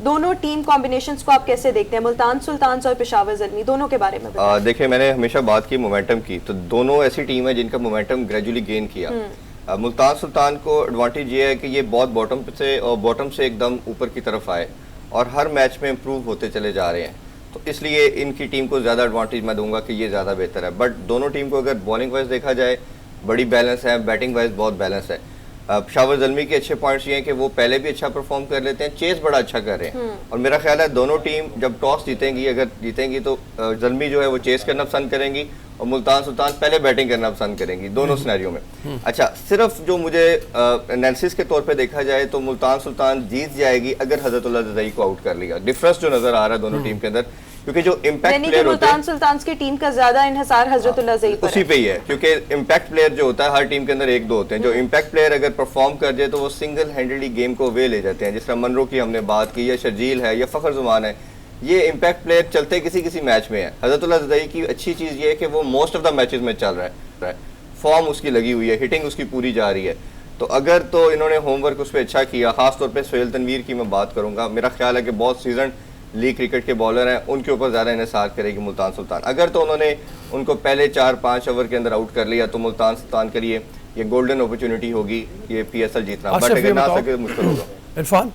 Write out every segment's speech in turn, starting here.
दोनों team combinations को आप कैसे देखते हैं, मुल्तान सुल्तान और पेशावर ज़ल्मी, दोनों के बारे में बताएं। देखिए, मैंने हमेशा बात की मोमेंटम की, तो दोनों ऐसी टीम है जिनका मोमेंटम ग्रेजुअली गेन किया। मुल्तान सुल्तान को एडवांटेज ये है कि ये बहुत बॉटम से एकदम ऊपर की तरफ आए और हर मैच में इम्प्रूव होते चले जा रहे हैं, तो इसलिए इनकी टीम को ज़्यादा एडवांटेज मैं दूंगा कि ये ज़्यादा बेहतर है। बट दोनों टीम को अगर बॉलिंग वाइज देखा जाए बड़ी बैलेंस है, बैटिंग वाइज बहुत बैलेंस है। पेशावर ज़ल्मी के अच्छे पॉइंट्स ये हैं कि वो पहले भी अच्छा परफॉर्म कर लेते हैं, चेस बड़ा अच्छा कर रहे हैं, और मेरा ख्याल है दोनों टीम जब टॉस जीतेंगी, अगर जीतेंगी तो ज़ल्मी जो है वो चेस करना पसंद करेंगी और मुल्तान सुल्तान पहले बैटिंग करना पसंद करेंगी, दोनों सिनेरियो में। अच्छा, सिर्फ जो मुझे एनालिसिस के तौर पे देखा जाए तो मुल्तान सुल्तान जीत जाएगी अगर हजरतुल्लाह जज़ई को आउट कर लिया। डिफरेंस जो नजर आ रहा है दोनों टीम के अंदर, क्योंकि जो इम्पैक्ट प्लेयर होते हैं, मुल्तान सुल्तान की टीम का ज्यादा इन्हिसार हजरतुल्लाह जज़ई पर उसी पे ही है, क्योंकि इम्पैक्ट प्लेयर जो होता है हर टीम के अंदर एक दो होते हैं। जो इम्पैक्ट प्लेयर अगर परफॉर्म कर जाए तो वो सिंगल हैंडेडली गेम को वे ले जाते हैं, जिस तरह मनरो की हमने बात की, या शर्जील है, या फखर जुमान है, ये इम्पैक्ट प्लेयर चलते किसी मैच में है। हजरतुल्लाह जज़ई की अच्छी चीज़ ये है कि वो मोस्ट ऑफ द मैचेस में चल रहा है, फॉर्म उसकी लगी हुई है, हिटिंग उसकी पूरी जा रही है। तो अगर तो इन्होंने होमवर्क उस पर अच्छा किया, खासतौर पर सोहेल तनवीर की मैं बात करूँगा, मेरा ख्याल है कि बहुत सीजन लीग क्रिकेट के बॉलर हैं, उनके ऊपर ज़्यादा इन्हिसार करेगी मुल्तान सुल्तान। अगर तो उन्होंने उनको पहले 4-5 ओवर के अंदर आउट कर लिया तो मुल्तान सुल्तान के लिए ये गोल्डन अपॉर्चुनिटी होगी ये PSL जीतना, बट अगर ना सके मुश्किल होगा। इरफान,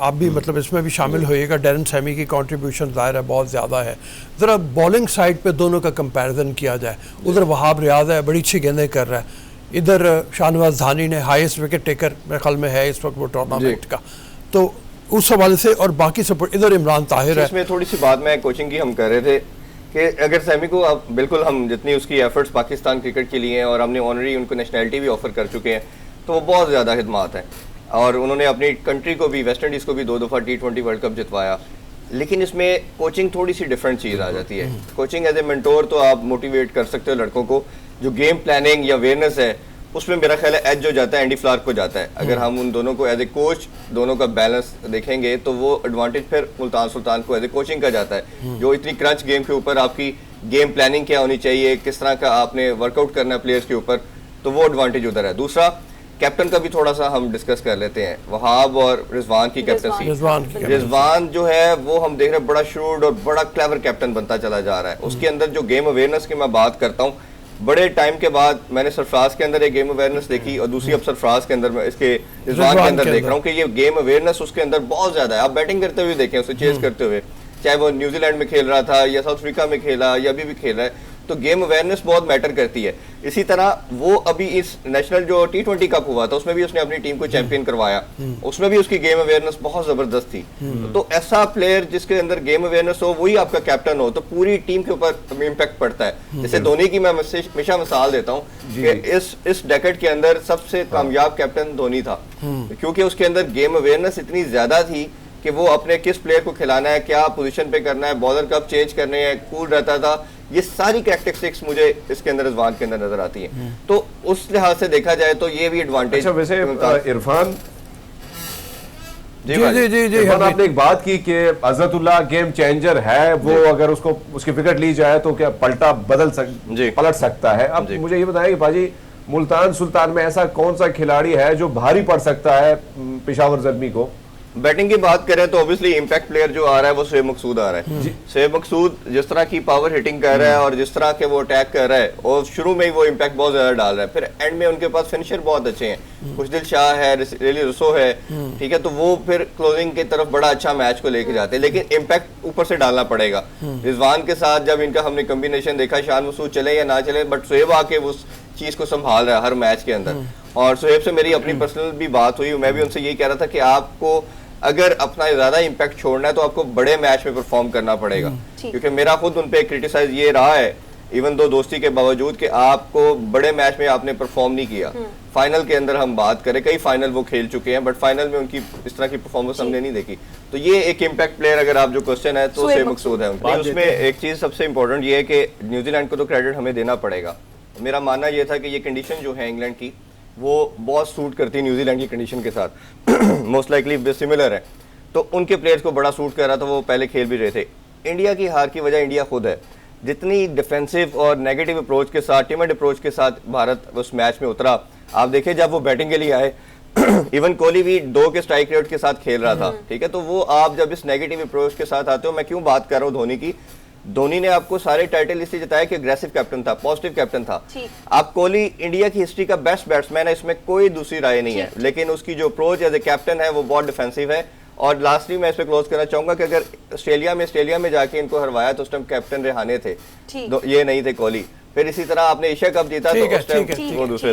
आप भी मतलब इसमें भी शामिल होइएगा, डैरन सैमी की कंट्रीब्यूशन ज़ाहिर है बहुत ज़्यादा है। ज़रा बॉलिंग साइड पे दोनों का कंपैरिजन किया जाए, उधर वहाब रियाज है, बड़ी अच्छी गेंदें कर रहा है, इधर शाहनवाज धानी ने हाईएस्ट विकेट टेकर मेरे ख्याल में है इस वक्त वो टूर्नामेंट का, तो उस हवाले से, और बाकी सपोर्ट इधर इमरान ताहिर है। इसमें थोड़ी सी बात में कोचिंग की हम कर रहे थे कि अगर सैमी को अब बिल्कुल हम जितनी उसकी एफर्ट्स पाकिस्तान क्रिकेट के लिए हैं और हमने ऑनरी उनको नेशनैलिटी भी ऑफर कर चुके हैं, तो वो बहुत ज़्यादा खिदमात है और उन्होंने अपनी कंट्री को भी, वेस्ट इंडीज़ को भी 2 दफ़ा T20 वर्ल्ड कप जितवाया। लेकिन इसमें कोचिंग थोड़ी सी डिफरेंट चीज़ आ जाती है। कोचिंग एज ए मेंटोर तो आप मोटिवेट कर सकते हो लड़कों को, जो गेम प्लानिंग या अवेयरनेस है उसमें मेरा ख्याल है एज जो जाता है एंडी फ्लार्क को जाता है। अगर हम उन दोनों को एज ए कोच दोनों का बैलेंस देखेंगे तो वो एडवांटेज फिर मुल्तान सुल्तान को एज ए कोचिंग का जाता है, जो इतनी क्रंच गेम के ऊपर आपकी गेम प्लानिंग क्या होनी चाहिए, किस तरह का आपने वर्कआउट करना है प्लेयर्स के ऊपर, तो वो एडवांटेज उधर है। दूसरा, कैप्टन का भी थोड़ा सा हम डिस्कस कर लेते हैं, वहाब और रिजवान की कैप्टनसी। रिजवान जो है वो हम देख रहे हैं बड़ा श्रूड और बड़ा क्लेवर कैप्टन बनता चला जा रहा है। उसके अंदर जो गेम अवेयरनेस की मैं बात करता हूँ, बड़े टाइम के बाद मैंने सरफराज के अंदर एक गेम अवेयरनेस देखी और दूसरी अब सरफराज के अंदर इसके रिजवान के अंदर देख रहा हूँ कि ये गेम अवेयरनेस उसके अंदर बहुत ज्यादा है। आप बैटिंग करते हुए देखें, उसे चेस करते हुए, चाहे वो न्यूजीलैंड में खेल रहा था या साउथ अफ्रीका में खेला या अभी भी खेल रहा है, तो गेम अवेयरनेस बहुत मैटर करती है। इसी तरह वो अभी इस नेशनल जो T20 कप हुआ था उसमें भी उसने अपनी टीम को चैंपियन करवाया, उसमें भी उसकी गेम अवेयरनेस बहुत जबरदस्त थी। तो ऐसा प्लेयर जिसके अंदर गेम अवेयरनेस हो, वही आपका कैप्टन हो, तो पूरी टीम के ऊपर इम्पैक्ट पड़ता है। जैसे धोनी की मैं हमेशा मिसाल देता हूँ कि इस डेकेड के अंदर सबसे कामयाब कैप्टन धोनी था, क्योंकि उसके अंदर गेम अवेयरनेस इतनी ज्यादा थी कि वो अपने किस प्लेयर को खिलाना है, क्या पोजीशन पे करना है, बॉलर कब चेंज करने हैं, कूल रहता था। ये सारी कैरेक्टरिस्टिक्स मुझे इसके अंदर रिजवान के अंदर नजर आती हैं। तो उस लिहाज से देखा जाए तो ये भी एडवांटेज। अच्छा, वैसे इरफान जी आपने एक बात की कि हजरतुल्लाह गेम चेंजर है, वो अगर उसको उसकी विकेट ली जाए तो क्या पलटा पलट सकता है। अब मुझे ये बताएं कि भाजी मुल्तान सुल्तान में ऐसा कौन सा खिलाड़ी है जो भारी पड़ सकता है पेशावर ज़ल्मी को? बैटिंग की बात करें तो ऑब्वियसली इम्पैक्ट प्लेयर जो आ रहा है वो शोएब मकसूद आ रहा है। शोएब मकसूद जिस तरह की पावर हिटिंग कर रहा है और जिस तरह के वो अटैक कर रहा है, और शुरू में ही वो इम्पैक्ट बहुत ज्यादा डाल रहा है, फिर एंड में उनके पास फिनिशर बहुत अच्छे हैं, खुशदिल शाह है, रेली रसो है, ठीक है, तो वो फिर क्लोजिंग की तरफ बड़ा अच्छा मैच को लेके जाते हैं। लेकिन इम्पैक्ट ऊपर से डालना पड़ेगा। रिजवान के साथ जब इनका हमने कॉम्बिनेशन देखा, शान मसूद चले या ना चले, बट शोएब आके उस चीज को संभाल रहा है हर मैच के अंदर। और शोएब से मेरी अपनी पर्सनल भी बात हुई, मैं भी उनसे यही कह रहा था कि आपको अगर अपना ज्यादा इम्पैक्ट छोड़ना है तो आपको बड़े मैच में परफॉर्म करना पड़ेगा, क्योंकि मेरा खुद उन पे क्रिटिसाइज ये रहा है, इवन दो दोस्ती के बावजूद, कि आपको बड़े मैच में आपने परफॉर्म नहीं किया। फाइनल के अंदर हम बात करें, कई फाइनल वो खेल चुके हैं, बट फाइनल में उनकी इस तरह की परफॉर्मेंस हमने नहीं देखी। तो ये एक इम्पैक्ट प्लेयर अगर आप जो क्वेश्चन है तो शोएब मकसूद है उनका। उसमें एक चीज सबसे इंपॉर्टेंट ये है कि न्यूजीलैंड को तो क्रेडिट हमें देना पड़ेगा। मेरा मानना यह था कि ये कंडीशन जो है इंग्लैंड की वो बहुत सूट करती है न्यूजीलैंड की कंडीशन के साथ, मोस्ट लाइकली सिमिलर है, तो उनके प्लेयर्स को बड़ा सूट कर रहा था, वो पहले खेल भी रहे थे। इंडिया की हार की वजह इंडिया खुद है। जितनी डिफेंसिव और नेगेटिव अप्रोच के साथ, टिमड अप्रोच के साथ भारत उस मैच में उतरा, आप देखिए जब वो बैटिंग के लिए आए इवन कोहली भी 2 के स्ट्राइक रेट के साथ खेल रहा था, ठीक है। तो वो आप जब इस नेगेटिव अप्रोच के साथ आते हो, मैं क्यों बात कर रहा हूँ धोनी की, धोनी ने आपको सारे टाइटल इसलिए जिताया कि अग्रेसिव कैप्टन था, पॉजिटिव कैप्टन था। आप कोहली इंडिया की हिस्ट्री का बेस्ट बैट्समैन है, इसमें कोई दूसरी राय नहीं है, लेकिन उसकी जो अप्रोच एज ए कैप्टन है वो बहुत डिफेंसिव है। और लास्टली मैं इस पे क्लोज करना चाहूंगा कि अगर ऑस्ट्रेलिया में जाके इनको हरवाया तो उस टाइम कैप्टन रेहाने थे, ये नहीं थे कोहली। फिर इसी तरह आपने एशिया कप जीता तो उस टाइम वो दूसरे